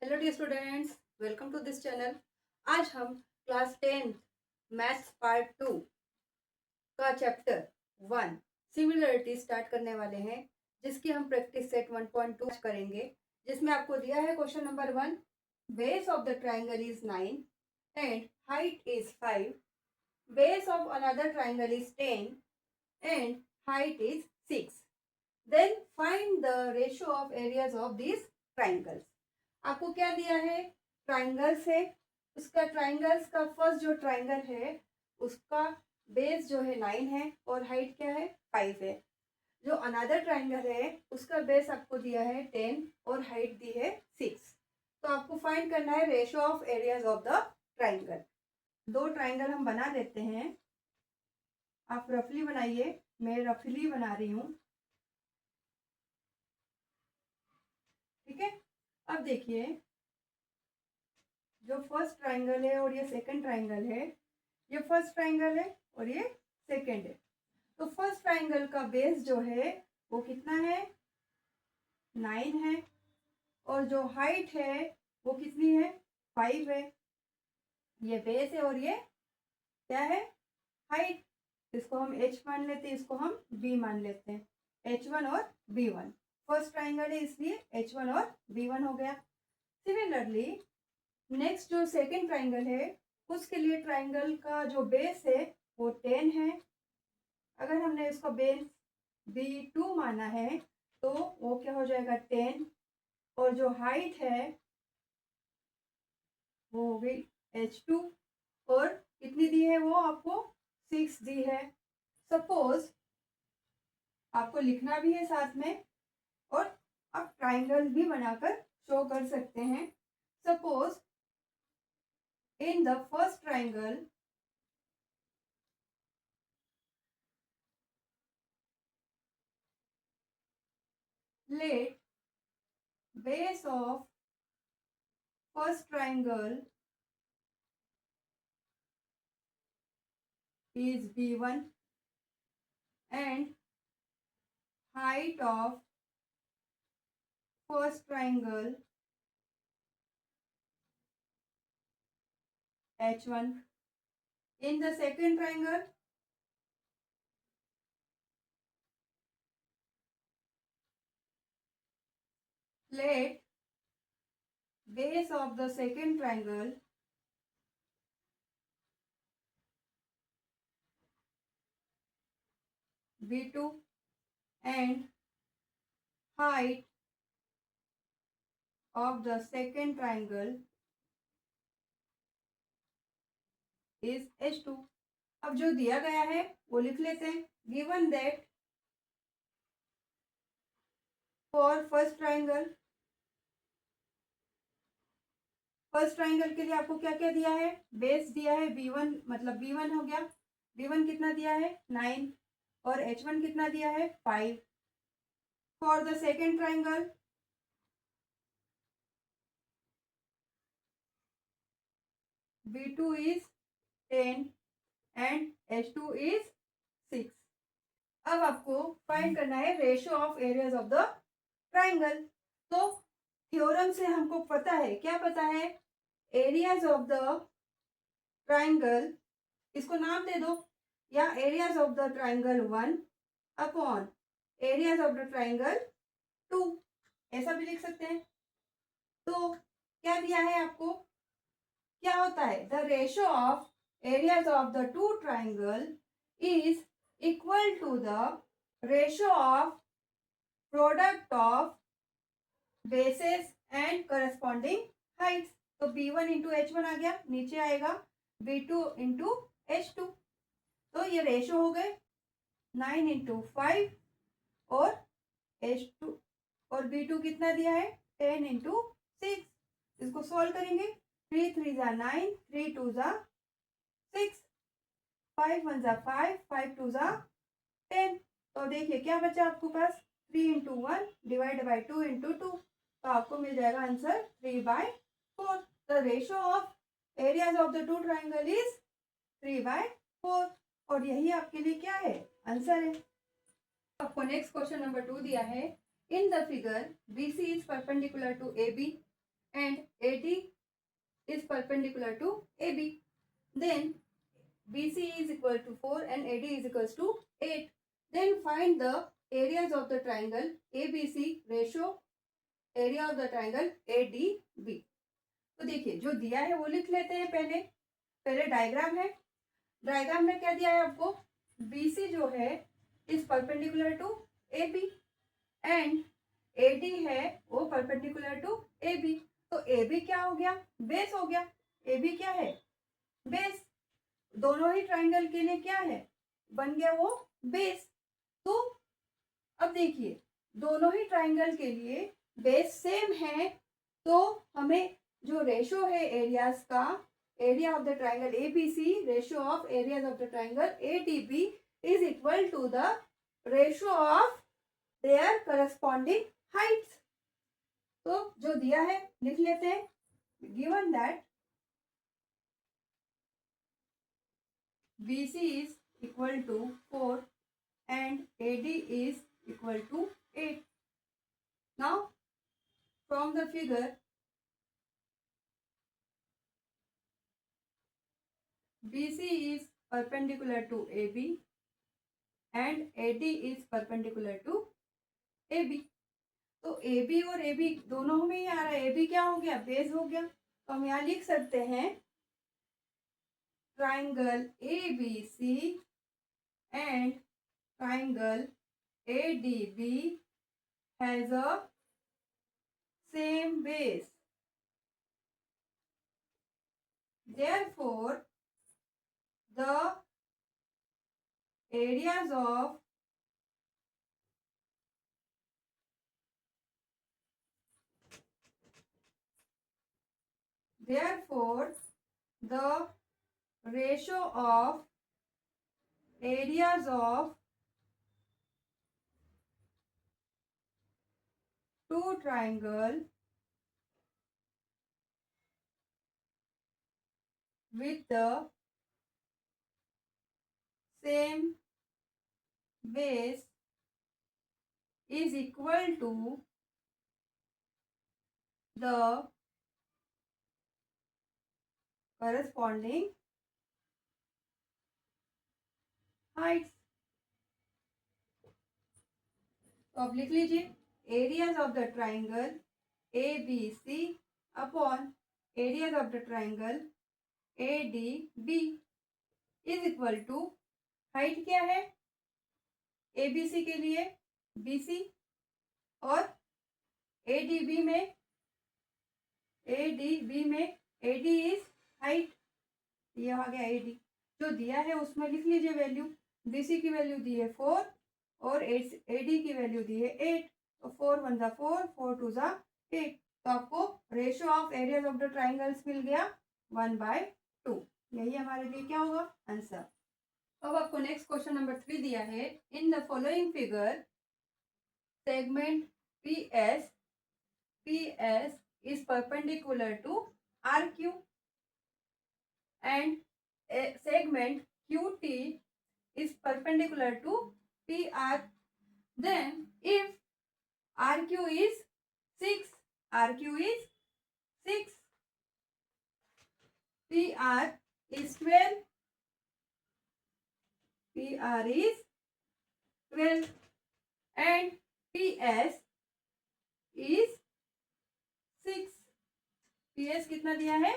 Hello dear students, welcome to this channel. आज हम class 10 maths part 2 का chapter 1 similarity start करने वाले हैं, जिसकी हम प्रैक्टिस सेट 1.2 करेंगे। जिसमें आपको दिया है question number 1, base of the triangle is 9 and height is 5, base of another triangle is 10 and height is 6, then find the ratio of areas of this triangles. आपको क्या दिया है? ट्राइंगल्स है। उसका ट्राइंगल्स का फर्स्ट जो ट्राइंगल है उसका बेस जो है 9 है और हाइट क्या है? 5 है। जो अनदर ट्राइंगल है उसका बेस आपको दिया है 10 और हाइट दी है 6। तो आपको फाइंड करना है ratio of areas of the triangle. दो ट्राइंगल हम बना लेते हैं। आप रफली बनाइए, मैं रफली बना रही हूँ। ठीक है, अब देखिए, जो फर्स्ट ट्राइंगल है और ये सेकंड ट्राइंगल है, ये फर्स्ट ट्राइंगल है और ये सेकंड है। तो फर्स्ट ट्राइंगल का बेस जो है वो कितना है? 9 है और जो हाइट है वो कितनी है? 5 है। ये बेस है और ये क्या है? हाइट। इसको हम h मान लेते हैं, इसको हम b मान लेते हैं। h1 और b1 फर्स्ट ट्राइंगल है, इसलिए h1 और b1 हो गया। सिमिलरली नेक्स्ट जो सेकंड ट्राइंगल है उसके लिए ट्राइंगल का जो बेस है वो 10 है। अगर हमने इसको बेस B2 माना है तो वो क्या हो जाएगा? 10। और जो हाइट है वो हो गई H2 और कितनी दी है? वो आपको 6 दी है। सपोज आपको लिखना भी है साथ में और आप ट्राइंगल भी बनाकर शो कर सकते हैं। Suppose in the first triangle let base of first triangle is B1 and height of first triangle H1. In the second triangle, let base of the second triangle B2 and height of the second triangle is H2. अब जो दिया गया है वो लिख लेते हैं। Given that for first triangle के लिए आपको क्या क्या दिया है? बेस दिया है B1, मतलब B1 हो गया। B1 कितना दिया है? 9 और H1 कितना दिया है? 5। For the second triangle B2 is 10 and H2 is 6। अब आपको फाइंड करना है ratio of areas of the triangle. तो थ्योरम से हमको पता है, क्या पता है? एरियाज ऑफ द ट्राइंगल, इसको नाम दे दो, या areas of the triangle 1 upon areas of the triangle 2, ऐसा भी लिख सकते हैं। तो क्या दिया है आपको? क्या होता है? The ratio of areas of the two triangle is equal to the ratio of product of bases and corresponding heights. तो B1 इंटू H1 आ गया, नीचे आएगा B2 इंटू H2। तो ये रेशियो हो गए 9 इंटू 5 और H2 और B2 कितना दिया है? 10 इंटू 6। इसको सॉल्व करेंगे। 3 3 जा 9, 3 2 जा 6, 5 1 जा 5, 5 2 जा 10। तो देखिए क्या बचा आपको पास? 3 इंटू 1 डिवाइड बाई 2 इंटू 2, तो आपको मिल जाएगा answer 3/4। The ratio of areas of the two triangle is 3/4 और यही आपके लिए क्या है? आंसर है। आपको नेक्स्ट क्वेश्चन नंबर 2 दिया है। In the figure BC is perpendicular to AB and AD is perpendicular to AB. Then BC is equal to 4 and AD is equals to 8. Then find the areas of the triangle ABC ratio area of the triangle ADB. तो देखिए जो दिया है वो लिख लेते हैं पहले डायग्राम है। डायग्राम में क्या दिया है आपको, BC जो है is perpendicular to AB and AD है वो परपेंडिकुलर टू AB। तो AB क्या हो गया, बेस हो गया। AB क्या है, बेस। दोनों ही ट्राइंगल के लिए क्या है, बन गया वो बेस। तो अब देखिए दोनों ही ट्राइंगल के लिए बेस सेम है, तो हमें जो रेशो है एरियाज का, area of the triangle ABC ratio of areas of the triangle ADB is equal to the ratio of their corresponding heights. तो जो दिया है लिख लेते हैं, given that BC is equal to 4 and AD is equal to 8. Now from the figure BC is perpendicular to AB and AD is perpendicular to AB. तो AB और AB दोनों में ही आ रहा है। AB क्या हो गया, बेस हो गया। तो हम यहाँ लिख सकते हैं triangle ABC and triangle ADB has a same base. Therefore, the areas of the ratio of areas of two triangle with the same base is equal to the corresponding heights. तो अब लिख लीजिए areas of the triangle ABC upon areas of the triangle ADB is equal to height क्या है ABC के लिए BC और ADB में AD इज हाइट, ये आ गया AD। जो दिया है उसमें लिख लीजिए वैल्यू। BC की वैल्यू दी है 4 और AD की वैल्यू दी है 8। तो 4 1 जा 4, 4 2 जा 8। तो आपको ratio of areas of the triangles मिल गया 1/2। यही हमारे लिए क्या होगा, आंसर। अब आपको नेक्स्ट क्वेश्चन नंबर 3 दिया है। In the following figure segment PS is perpendicular to RQ and a segment QT is perpendicular to PR. Then if RQ is 6, PR is 12, and PS is 6। PS कितना दिया है,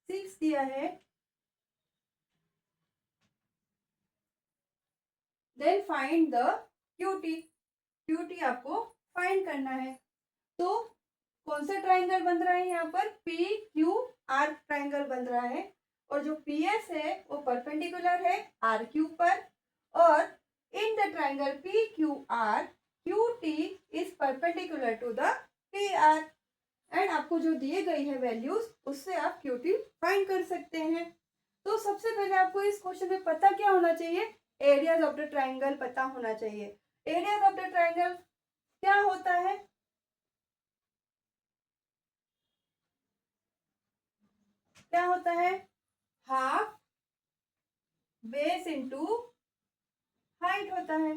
6 दिया है। Then find the QT आपको find करना है। तो कौन सा ट्राइंगल बन रहा है यहाँ पर, PQR ट्राइंगल बन रहा है और जो PS है वो परपेंडिकुलर है RQ पर, और in the triangle PQR QT is perpendicular to the PR and आपको जो दिए गई है वैल्यूज उससे आप QT फाइंड कर सकते हैं। तो सबसे पहले आपको इस क्वेश्चन में पता क्या होना चाहिए, एरियाज ऑफ द ट्राइंगल पता होना चाहिए। एरियाज ऑफ द ट्राइंगल क्या होता है, क्या होता है, हाफ बेस इनटू हाइट होता है।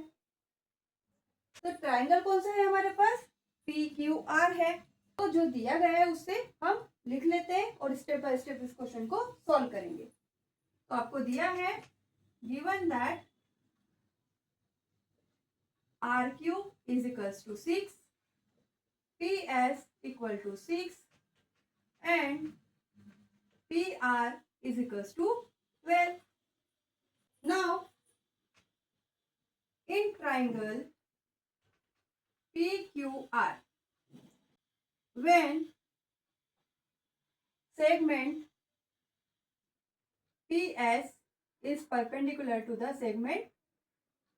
तो ट्राइंगल कौन सा है हमारे पास, PQR है। तो जो दिया गया है उससे हम लिख लेते हैं और स्टेप बाय स्टेप इस क्वेश्चन को सॉल्व करेंगे। तो आपको दिया है given that RQ is equals to 6, PS equal to 6 and PR is equals to 12. Now in triangle PQR, when segment PS is perpendicular to the segment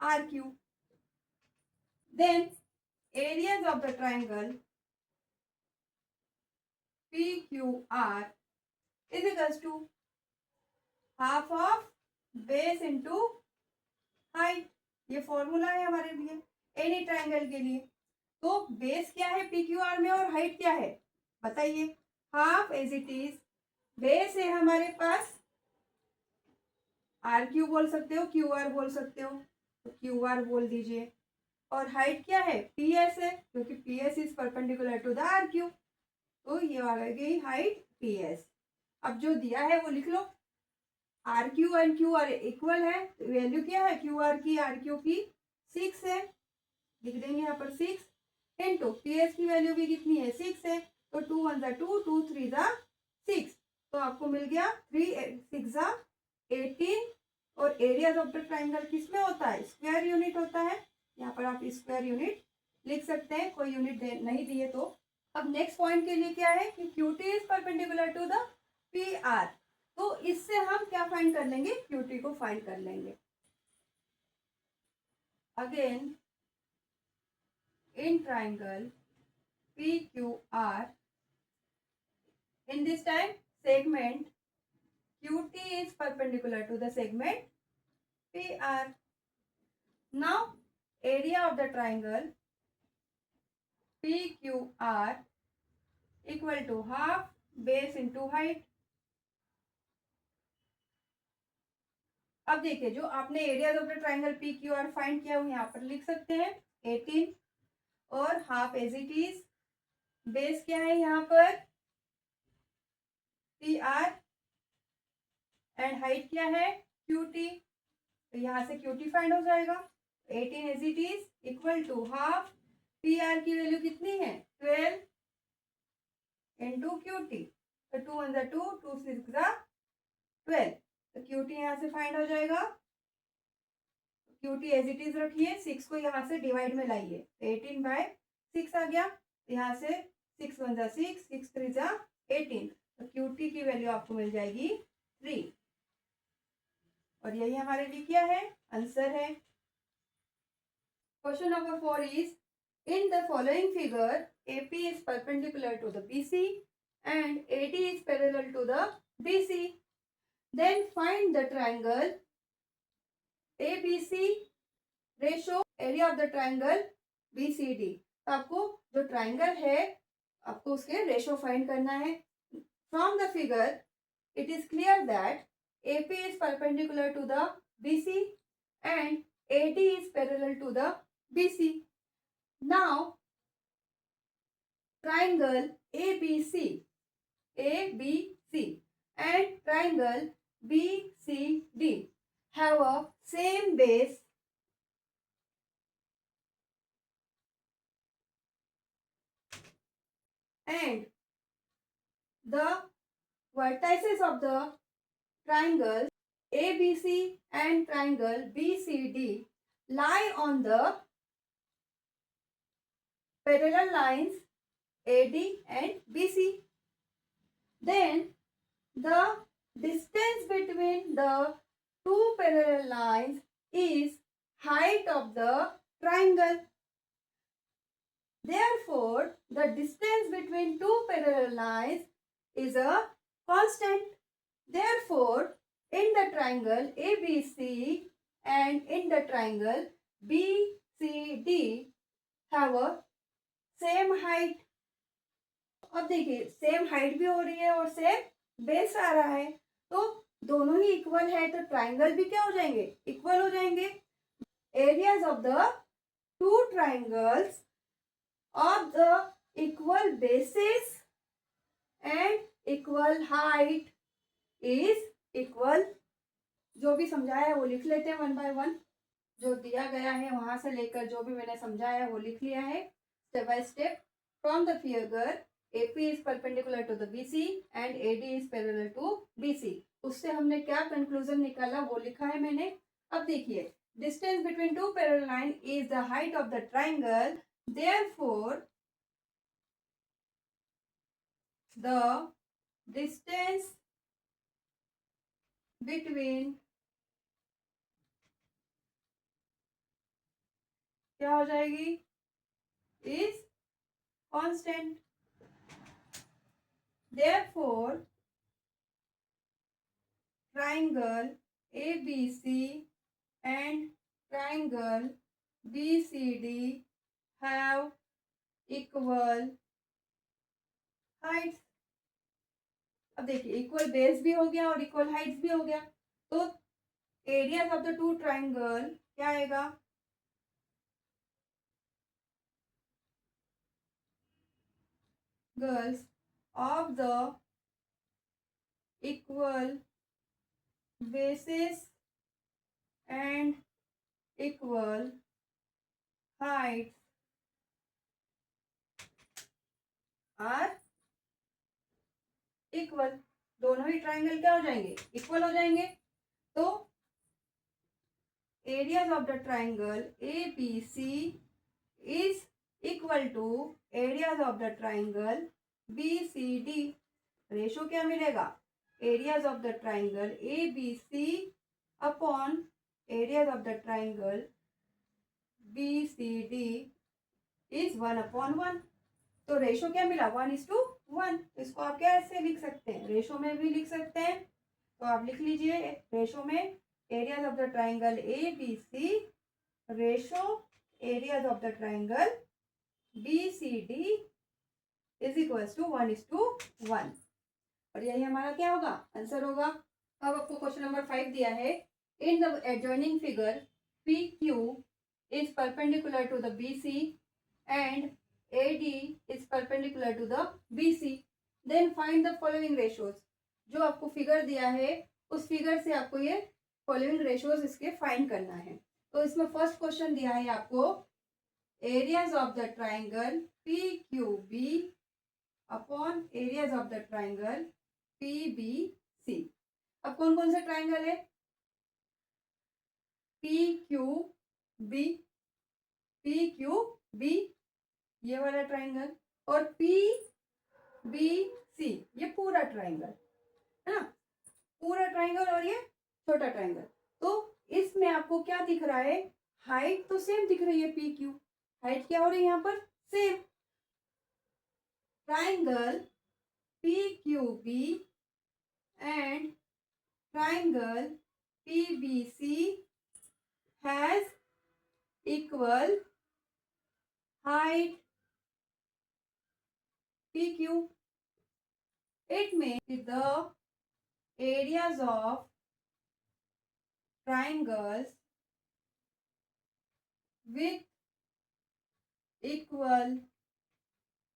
RQ, then areas of the triangle PQR is equals to half of base into height. ये formula है हमारे लिए any triangle के लिए। तो base क्या है PQR में और हाइट क्या है बताइए। Half as it is, base है हमारे पास RQ बोल सकते हो, QR बोल सकते हो, तो QR बोल दीजिए। और हाइट क्या है PS है, क्योंकि PS is perpendicular to the RQ, तो ये आ गई हाइट PS। अब जो दिया है वो लिख लो। RQ एंड QR इक्वल है, वैल्यू क्या है QR की RQ की 6 है, लिख देंगे यहाँ पर 6 इंटू PS की वैल्यू भी कितनी है 6 है, तो 2 1 ज़ा 2, 2 3 ज़ा 6, तो आपको मिल गया 3 6 ज़ा 18। और एरिया ऑफ द ट्राइंगल किस में होता है स्क्वायर यूनिट होता है, यहाँ पर आप स्क्वायर यूनिट लिख सकते हैं, कोई यूनिट नहीं दिए तो। अब नेक्स्ट पॉइंट के लिए क्या है कि QT is perpendicular to the PR, तो इससे हम क्या फाइंड कर लेंगे QT को फाइंड कर लेंगे। Again in triangle PQR, in this time segment QT is perpendicular to the segment PR. Now area of the triangle PQR equal to half base into height. अब देखिए जो आपने area of the triangle PQR find किया वो यहाँ पर लिख सकते हैं 18, और half as it is, base क्या है यहाँ पर PR एंड हाइट क्या है QT, तो यहाँ से QT फाइंड हो जाएगा। 18 as it is equal to half, PR की वैल्यू कितनी है 12 इंटू QT, तो 2 1 ज़ा 2, 2 6 ज़ा 12, तो QT यहाँ से फाइंड हो जाएगा। QT एज इट इज रखिए, 6 को यहाँ से डिवाइड में लाइए, 18/6 आ गया, यहाँ से 6 1 ज़ा 6, 6 3 ज़ा 18, तो QT की वैल्यू आपको मिल जाएगी 3, और यही हमारे लिए क्या है आंसर है। Question number 4 is in the following figure AP is perpendicular to the BC and AD is parallel to the BC, then find the triangle ABC ratio area of the triangle BCD। तो आपको जो triangle है आपको उसके ratio find करना है। From the figure it is clear that AP is perpendicular to the BC and AD is parallel to the BC. Now triangle ABC and triangle BCD have a same base and the vertices of the triangle ABC and triangle BCD lie on the parallel lines AD and BC. Then the distance between the two parallel lines is height of the triangle. Therefore, the distance between two parallel lines is a constant. Therefore, in the triangle ABC and in the triangle BCD have a same height. अब देखिए same height भी हो रही है और same base आ रहा है, तो दोनों ही इक्वल है, तो ट्राइंगल भी क्या हो जाएंगे इक्वल हो जाएंगे। Areas of the two triangles of the equal basis and equal height is equal, जो भी समझाया है वो लिख लेते हैं वन बाय वन। जो दिया गया है वहां से लेकर जो भी मैंने समझाया है वो लिख लिया है step by step. From the figure AP is perpendicular to the BC and AD is parallel to BC। उससे हमने क्या कंक्लूजन निकाला वो लिखा है मैंने। अब देखिए, distance between two parallel line is the height of the triangle, therefore the distance between, क्या हो जाएगी, is constant, therefore triangle ABC and triangle BCD have equal heights। अब देखिए, इक्वल बेस भी हो गया और इक्वल हाइट्स भी हो गया, तो areas of the two triangle क्या आएगा, girls of the equal bases and equal heights are equal. दोनों ही ट्राइंगल क्या हो जाएंगे, इक्वल हो जाएंगे। तो areas of the triangle ABC is equal to areas of the triangle BCD। Ratio क्या मिलेगा, areas of the triangle ABC upon areas of the triangle BCD is 1/1। तो रेशो क्या मिला, 1:1। इसको आप कैसे लिख सकते हैं, रेशो में भी लिख सकते हैं। तो आप लिख लीजिए, रेशो में areas of the triangle ABC ratio areas of the triangle BCD is equals to 1:1। और यही हमारा क्या होगा, आंसर होगा। अब आपको क्वेश्चन नंबर 5 दिया है, in the adjoining figure PQ is perpendicular to the BC and AD is perpendicular to the BC, then find the following ratios। जो आपको फिगर दिया है उस फिगर से आपको ये फॉलोइंग रेशियोज इसके फाइंड करना है। तो इसमें फर्स्ट क्वेश्चन दिया है आपको, areas of the triangle PQB upon areas of the triangle PBC। अब कौन कौन से ट्राइंगल है, PQB, PQB ये वाला ट्राइंगल, और PBC ये पूरा ट्राइंगल है ना, पूरा ट्राइंगल और ये छोटा ट्राइंगल। तो इसमें आपको क्या दिख रहा है, हाइट तो सेम दिख रही है, PQ हाइट क्या हो रही है यहाँ पर, same. Triangle PQB and triangle PBC has equal height PQ। It means the areas of triangles with equal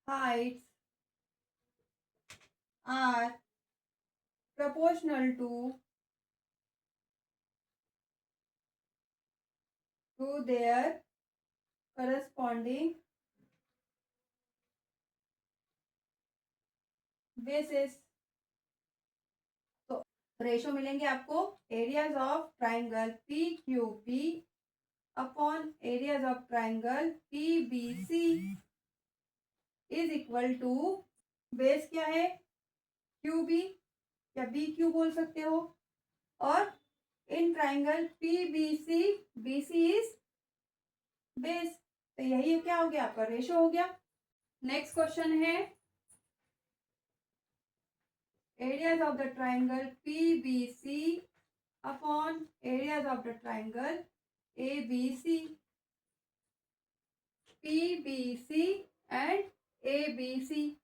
heights are proportional to their corresponding bases। तो रेशो मिलेंगे आपको, areas of triangle PQB upon areas of triangle PBC is equal to, base क्या है QB या BQ बोल सकते हो, और in triangle PBC BC is base. तो यही क्या हो गया, आपका रेशो हो गया। नेक्स्ट क्वेश्चन है, areas of the triangle PBC upon areas of the triangle ABC। PBC and ABC,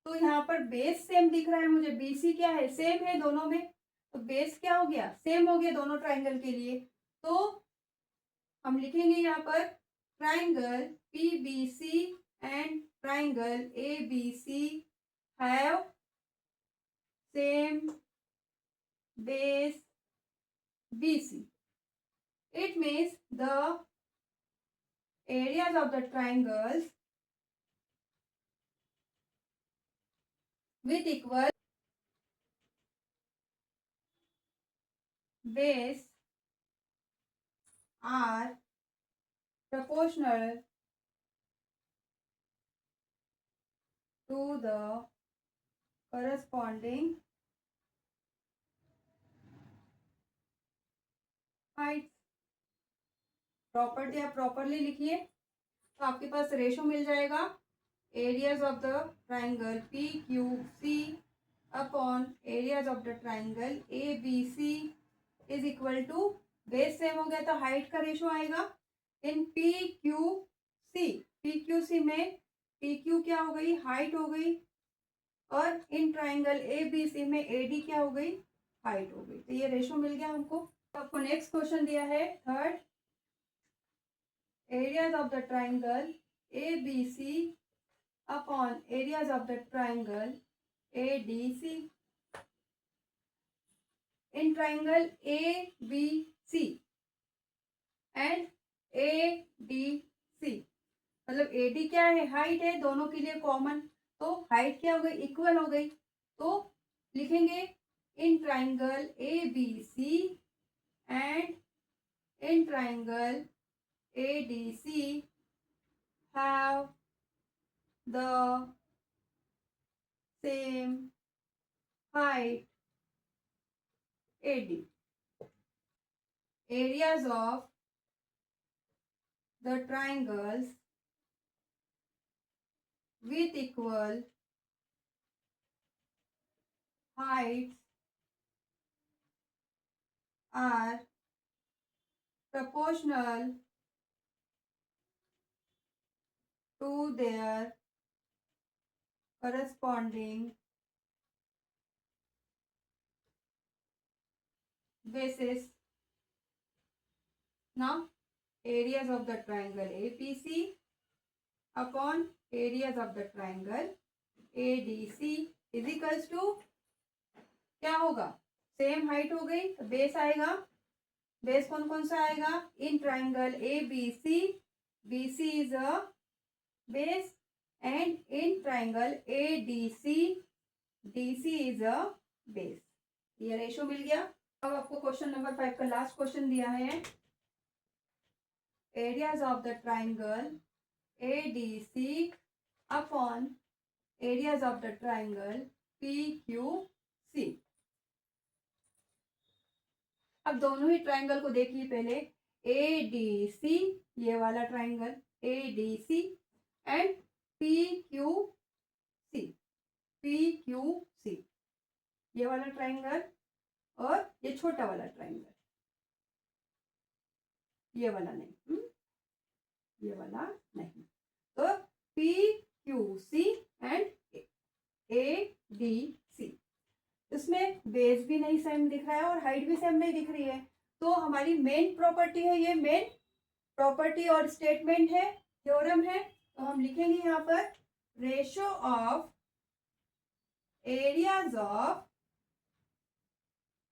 तो यहाँ पर बेस सेम दिख रहा है मुझे, BC क्या है, सेम है दोनों में, तो बेस क्या हो गया, सेम हो गया दोनों ट्राइंगल के लिए। तो हम लिखेंगे यहाँ पर triangle PBC and triangle ABC have same base BC. It means the areas of the triangles with equal base are proportional to the corresponding heights. Property आप प्रॉपरली लिखिए तो आपके पास रेशो मिल जाएगा areas of the triangle P Q C upon areas of the triangle A B C is equal to base same हो गया तो हाइट का रेशो आएगा इन पी क्यू सी में पी क्यू क्या हो गई हाइट हो गई और इन ट्राइंगल ए बी सी में ए डी क्या हो गई हाइट हो गई। तो ये रेशो मिल गया हमको। आपको नेक्स्ट क्वेश्चन दिया है third areas of the triangle ABC upon areas of the triangle ADC. In triangle ABC and ADC मतलब AD क्या है हाइट है दोनों के लिए कॉमन तो हाइट क्या हो गई इक्वल हो गई तो लिखेंगे in triangle ABC and in triangle ADC have the same height AD. Areas of the triangles with equal heights are proportional to their corresponding bases. Now, areas of the triangle APC upon areas of the triangle ADC is equals to क्या होगा same height हो गई तो base आएगा base कौन कौन सा आएगा in triangle ABC BC is a base and in triangle ADC DC is a base। ये रेशो मिल गया। अब आपको क्वेश्चन नंबर 5 का लास्ट क्वेश्चन दिया है areas of the triangle ADC upon areas of the triangle PQC। अब दोनों ही triangle को देखिए पहले ADC ये वाला ट्राइंगल ADC एंड PQC ये वाला ट्राइंगल और ये छोटा वाला ट्राइंगल ये वाला नहीं ये वाला नहीं तो PQC एंड ADC इसमें बेस भी नहीं सेम दिख रहा है और हाइट भी सेम नहीं दिख रही है तो हमारी मेन प्रॉपर्टी है ये मेन प्रॉपर्टी और स्टेटमेंट है थ्योरम है तो हम लिखेंगे यहाँ पर ratio of areas of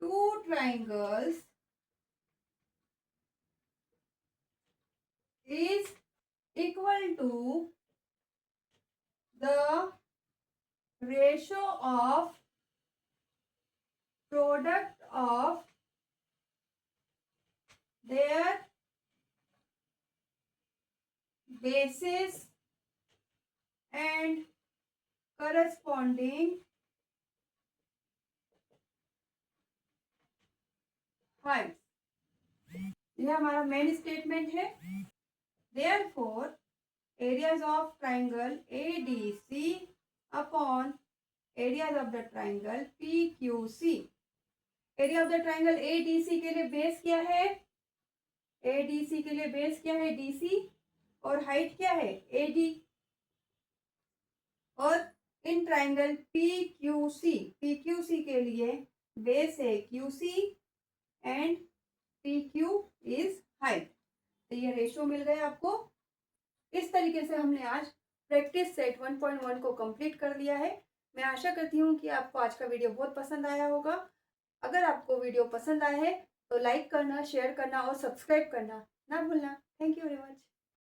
two triangles is equal to the ratio of product of their bases and corresponding heights। यह हमारा मेन स्टेटमेंट है। Therefore, areas of triangle ADC upon areas of the triangle PQC। Area of the triangle ADC के लिए base क्या है ADC के लिए base क्या है DC और हाइट क्या है AD और इन ट्राइंगल PQC के लिए बेस है QC and PQ is height. तो ये रेशियो मिल गए आपको। इस तरीके से हमने आज प्रैक्टिस सेट 1.1 को कंप्लीट कर लिया है। मैं आशा करती हूँ कि आपको आज का वीडियो बहुत पसंद आया होगा। अगर आपको वीडियो पसंद आया है तो लाइक करना, शेयर करना और सब्सक्राइब करना ना भूलना। Thank you very much.